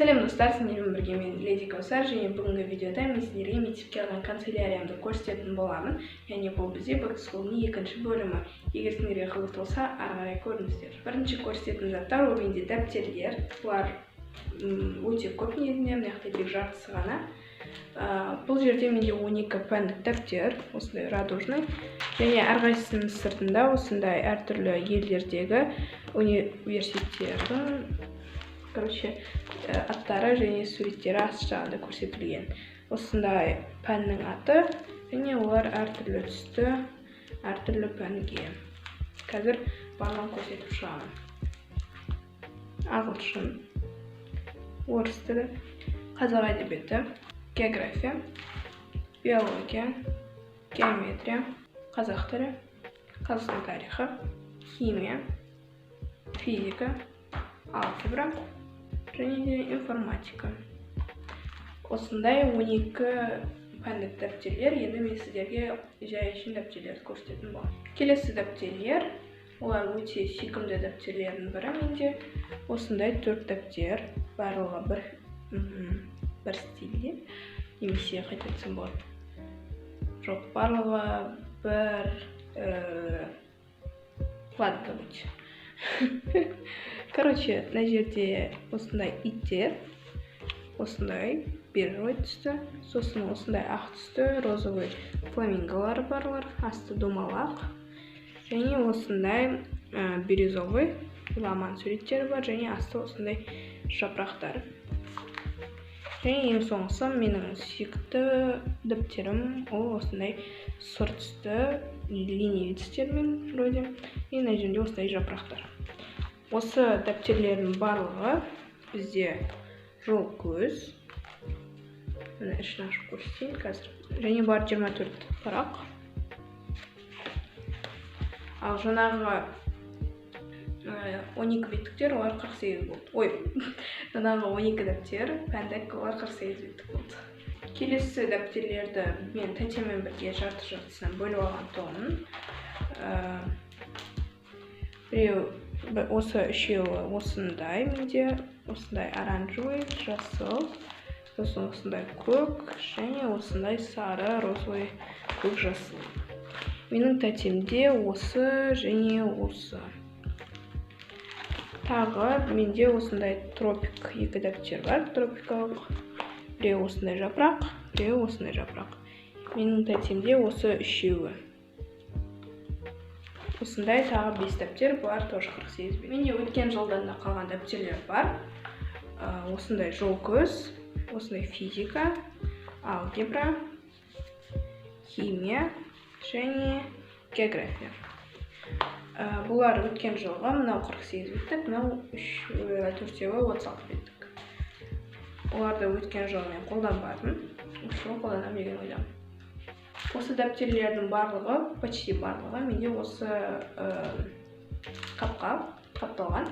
Сәлем достар, сіздермен бірге мен Леди Каусар, және бүгінгі видеода мен сіздерге мектепке алған канцеляриямды көрсететін боламын. Яғни бұл бізде Back to School'ның екінші бөлімі. Егер сіздерге қызық болса, ары қарай көріңіздер. Бірінші көрсететін заттар ол менде дәптерлер. Бұлар өте көп негізінен, мына жақта тек жартысы ғана. Бұл жерде менде 12 пәндік дәптер, осындай радужный. Және әрқайсысының сыртында осындай әртүрлі елдердегі университеттердің аттары және суреттері асты жағында көрсетілген. Осындай пәннің аты және олар әртүрлі түсті, әртүрлі пәнге. Қазір барлығын көрсетіп шығамын. Ағылшын, орыс тілі, қазақ әдебиеті, география, биология, геометрия, қазақ тілі, Қазақстан тарихы, химия, физика, алгебра және де информатика. Осындай 12 пәндік дәптерлер. Енді мен сіздерге жай үшін дәптерлерді көрсететін боламын. Келесі дәптерлер, олар өте сүйкімді дәптерлердің бірі менде. Осындай 4 дәптер, барлығы бір стильде, немесе қайта айтсам болады. Жоқ, барлығы бір ладно быть. Короче, мына жерде осындай иттер, осындай бежевый түсті, сосын осындай ақ түсті, розовый фламинголар барлар, асты домалақ, және осындай бирюзовый ламан суреттері бар, және асты осындай жапырақтар. Және ең соңғысы менің сүйікті дәптерім, ол осындай сұр түсті линиялы түстермен вроде, и мына жерде осындай жапырақтар. Осы дәптерлердің барлығы бізде жол көз. Мына ішін ашып көрсетейін қазір. Және бар 24 парақ. Ал жаңағы 12 беттіктер, олар 48 болды. Ой, жаңағы 12 дәптер, пәндік, олар 48 беттік болды. Келесі дәптерлерді мен тәтеммен бірге жарты-жартысынан бөліп алған тұғымын. Біреу осы үшеуі осындай менде, осындай оранжевый, жасыл, сосын осындай көк, және осындай сары, розовый, көк, жасыл. Менің тәтемде осы және осы. Тағы менде осындай тропик 2 дәптер бар, тропикалық. Біреу осындай жапырақ, біреу осындай жапырақ. Менің тәтемде осы үшеуі. Осындай тағы 5 дәптер бар, тоже 48 бет. Менде өткен жылдан да қалған дәптерлер бар. Осындай жол көз, осындай физика, алгебра, химия және география. Бұлар өткен жылға, мынау 48 беттік, мынау 4-еуі 36 беттік. Оларды өткен жылы мен қолданбадым, осы қолданам деген ойдамын. Осы дәптерлердің барлығы, почти барлығы, менде осы қапқа қапталған.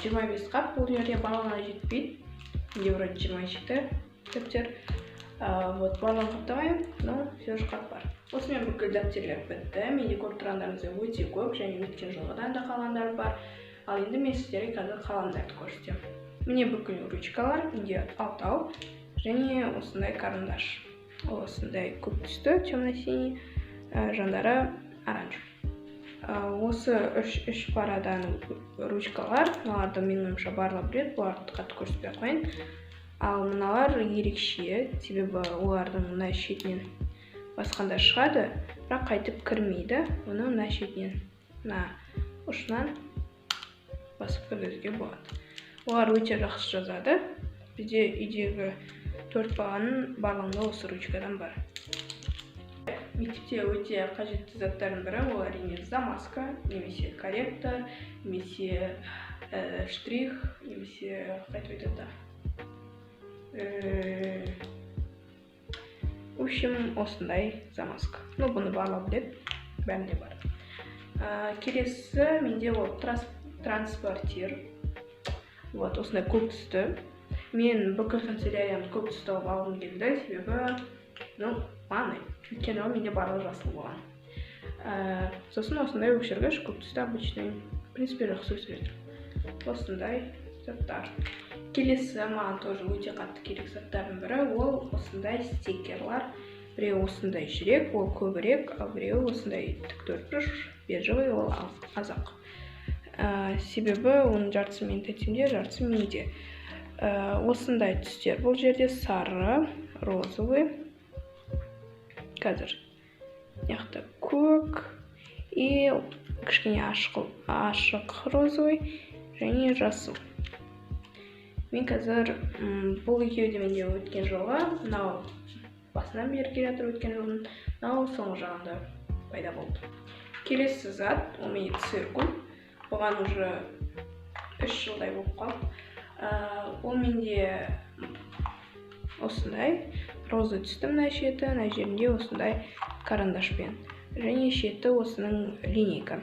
25 қап, бұл жерде барлығына жетпейді. Менде вроде 27 дәптер. Барлығын қаптағайым, но все же қап бар. Осымен бүкіл дәптерлер бітті. Менде көріп тұрғандарыңызда өте көп, және өткен жылғыдан да қалғандар бар. Ал енді мен сіздерге қазір қалғандарды көрсетемін. Менде бүкіл ручкалар, менде 6 және осындай карандаш. Осындай көк түсті, темно-синий, жандары оранжевый. Осы 3 парадан ручкалар, мыналарды менің ойымша барлығы біледі, бұларды қатты көрсетпей қойын. Ал мыналар ерекше, себебі олардың мына шетінен басқанда шығады, бірақ қайтып кірмейді. Оны мына шетінен, мына ұшынан басып кіргізуге болады. Олар өте жақсы жазады. Бізде үйдегі 4 баланың барлығында осы ручкадан бар. Мектепте өте қажетті заттардың бірі, ол әрине замазка, немесе корректор, немесе штрих, немесе қайтып айтады. В общем, осындай замазка. Бұны барлығы біледі, бәрінде бар. Келесі менде ол транспортир. Осындай көк түсті. Мен бүкіл канцеляриямды көк түсті алғым келді, себебі маңай. Өйткені ол менде барлығы жасыл болған. Сосын осындай өшіргіш көк түсті обычный. В принципе, жақсы өсіреді. Осындай заттар. Келесі маған тоже өте қатты керек заттардың бірі ол осындай стикерлар. Біреу осындай жүрек, ол көбірек, ал біреу осындай тіктөртбұрыш, бежевый, ол азақ. Себебі оның жартысы менің тәтемде, жартысы менде. Осындай түстер бұл жерде сары, розовый, қазір яқты көк и кішкене ашық розовый және жасыл. Мен қазір бұл екеуі де менде өткен жылғы, мынау басынан бері келе жатыр өткен жылдың, мынау соңғы жағында пайда болды. Келесі зат, ол менде циркуль. Оған уже 3 жылдай болып қалды. Ол менде осындай роза түсті мына шеті, мына жерінде осындай карандашпен. Және шеті осының линейка.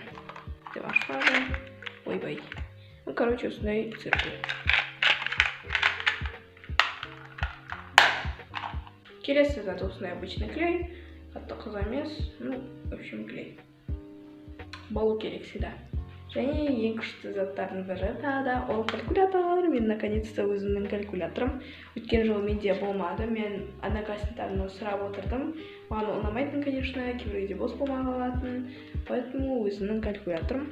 Деп ашпады. Ойбай. Короче, осындай циркуль. Келесі зат осындай обычный клей. Қатты қызу емес, в общем, клей. Болу керек всегда. Және ең күшті заттардың бірі тағы ол калькулятор. Мен наконец-то өзімнің калькуляторым. Өткен жыл менде болмады. Мен одноклассниктарымнан сұрап отырдым. Маған ұнамайтын, конечно, кейбірде бос болмай қалатын. Поэтому өзімнің калькуляторым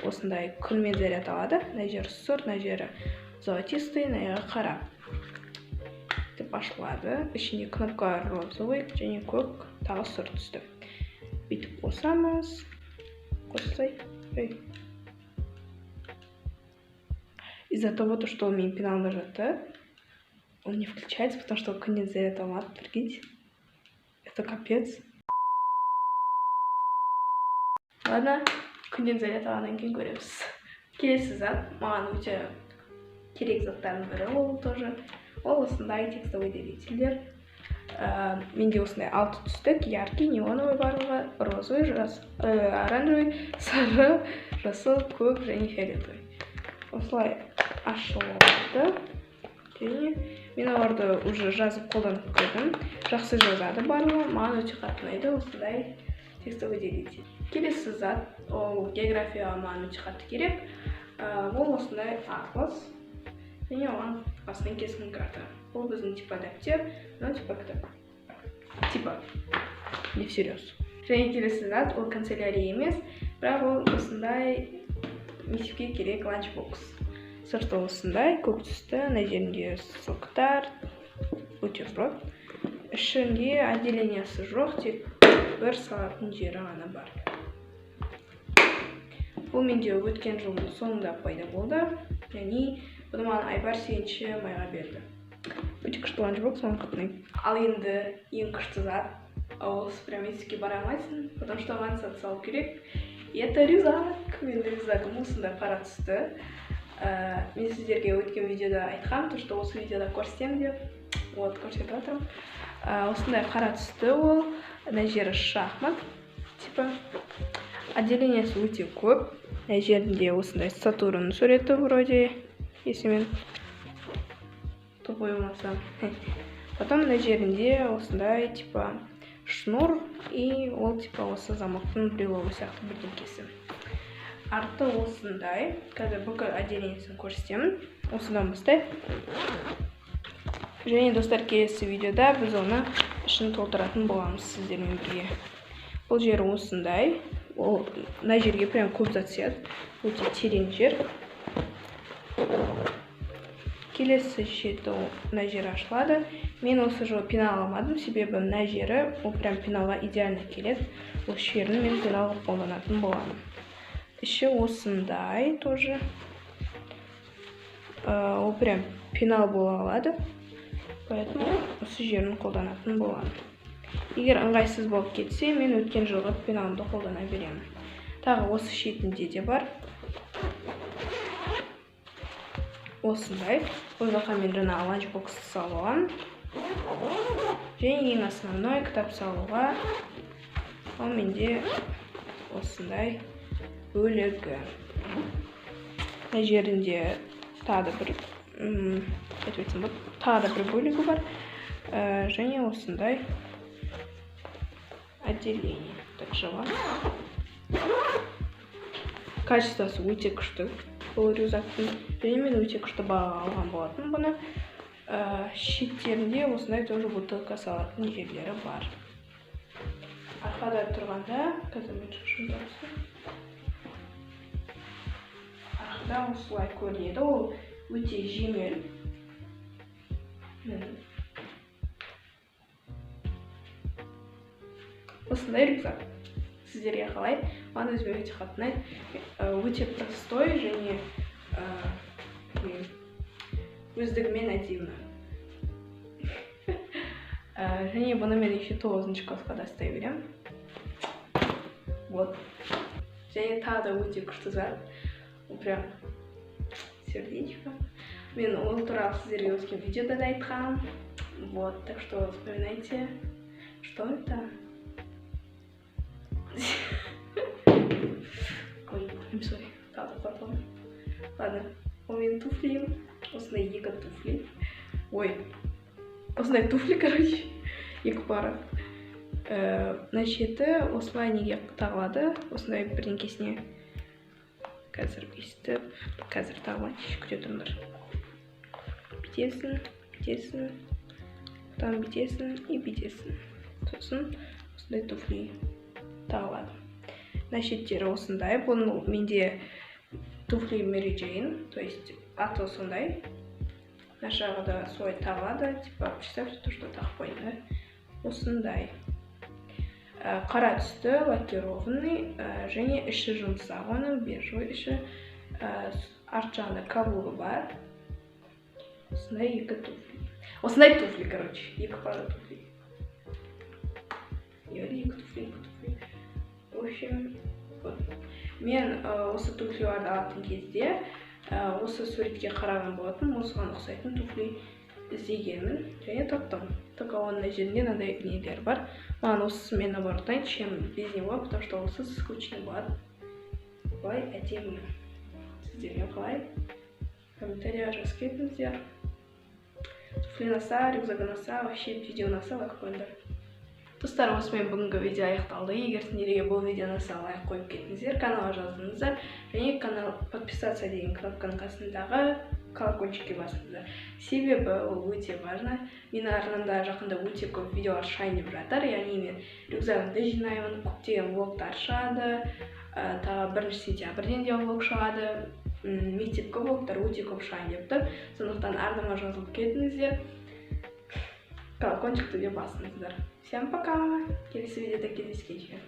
осындай күнмен заряд алады. Мына жері сұр, мына жері золотистый, мына жері қара. Деп ашылады. Ішіне кнопка розовый және көк, тағы сұр түсті. Бүйтіп қосамыз. Қоссай. Из-за того, что у меня пенал нажата, он не включается, потому что конец заряд алмады, прикиньте. Это капец. Ладно, конец заряд алғаннан кейін көреміз. Келесі зат, маған өте керек заттардың бірі ол тоже. Ол осындай текстовый делителдер. Менде осындай 6 түстік, яркий, неоновый барлығы, розовый, оранжевый, сары, жасыл, көк және фиолетовый. Осылай ашылады. Мен оларды уже жазып қолданып көрдім. Жақсы жазады барлығы. Маған өте қатты ұнайды осындай текстовый делитель. Келесі зат, ол географияға маған өте қатты керек. Ол осындай атлас. Және оған астынан кескін карта. Бұл біздің типа дәптер, но типа кітап. Типа, не всерьез. Және келесі зат, ол канцелярия емес, бірақ ол осындай мектепке керек ланчбокс. Сырты осындай, көк түсті, мына жерінде сылқытар, бутерброд. Ішінде отделениясы жоқ, тек бір салатын жері ғана бар. Бұл менде өткен жылдың соңында пайда болды. Және бұны маған Айбар 8 майға берді. Өте күшті ланчбокс, оған қатынайды. Ал енді ең күшті зат, ол супермаркетке бара алмайсың, потому что оған зат салу керек. И это рюкзак. Менің рюкзагым осындай қара түсті. Мен сіздерге өткен видеода айтқам, что осы видеода көрсетем деп. Вот, көрсетіп жатырмын. Осындай қара түсті ол. Мына жері шахмат. Типа, отделениясы өте көп. Мына жерінде осындай Сатурн суреті вроде, если мен тупой болмасам. Потом мына жерінде осындай типа шнур и ол типа осы замоктың брелогы сияқты бірдеңкесі. Арты осындай. Қазір бүкіл отделениясын көрсетемін. Осыдан бастайық. Және достар, келесі видеода біз оны ішін толтыратын боламыз сіздермен бірге. Бұл жері осындай. Ол мына жерге прям көп зат сияды. Өте терең жер. Келесі шеті мына жері ашылады. Мен осы жылы пенал алмадым, себебі мына жері ол прям пеналға идеально келеді. Осы жерін мен пеналға қолданатын боламын. Іші осындай тоже. Ол прям пенал бола алады. Поэтому осы жерін қолданатын боламын. Егер ыңғайсыз болып кетсе, мен өткен жылғы пеналымды қолдана беремін. Тағы осы шетінде де бар. Осындай. Бұл жаққа мен жаңа ланчбоксты салуған. Және ең основной кітап салуға. Ол менде осындай бөлігі. Мына жерінде тағы бір бөлігі бар. Және осындай отделение. Так жала. Качествосы өте күшті. бұл рюкзактың. Және мен өте күшті бағаға алған болатын бұны. Шеттерінде осындай тоже бутылка салатын жерлері бар. Арқада тұрғанда, қазір мен шашым дұрысы. Арқада осылай көрінеді, ол өте жеңіл. Осындай рюкзак. Сіздерге қалай? Маған өзіме өте қатты ұнайды. Өте простой және өздігімен әдемі. Және бұны мен еще 9-шы классқа да ұстай беремін. Вот. Және тағы да өте күшті зат. Прям сердечко. Мен ол туралы сіздерге өткен видеода да айтқанмын. Вот, так что вспоминайте, что это. Ой, I'm sorry. Ладно, у меня туфли. Осындай екі туфли. Ой, осындай туфли, короче. Екі пара. Мына шеті осылай неге тағылады. Осындай бірдеңкесіне. Қазір естіп, қазір тағылайыншы, күте тұрыңдар. Бітесің, там бітесің и бітесің. Сосын осындай туфли тағылады. Мына шеттері осындай. Бұның менде туфли Mary Jane, то есть аты осындай. Мына жағы да солай тағылады. Типа, представьте то, что тағып қойды. Осындай. Қара түсті, лакированный, және іші жұмсақ, оның бежевый іші, арт жағында каблугі бар. Осындай екі туфли. Осындай туфли, короче, екі пара туфли. Екі туфли. В общем, мен осы туфлиларды алатын кезде, осы суретке қараған болатын, осыған ұқсайтын туфли іздегенмін және таптым. Только оның жерінде мынандай нелер бар. Маған осы мен наоборот ұнайды, чем без него, потому что осы скучный болады. Былай әдемі. Сіздерге қалай? Комментария жазып кетіңіздер. Туфли ұнаса, рюкзак ұнаса, вообще видео ұнаса, лайк қойыңдар. Достар, осымен бүгінгі видео аяқталды. Егер сендерге бұл видео ұнаса, лайк қойып кетіңіздер, каналға жазыңыздар. Және канал подписаться деген кнопканың қасындағы колокольчикке басыңыздар. Себебі ол өте важно. Менің арнамда жақында өте көп видеолар шығайын деп жатыр. Яғни мен рюкзагымды жинаймын, көптеген влогтар шығады. Тағы 1 сентябрьден де влог шығады. Мектепке влогтар өте көп шығайын деп тұр. Сондықтан арнама жазылып кетіңіздер. Колокольчикті де басыңыздар. Всем пока! Келесі видеода кездескенше.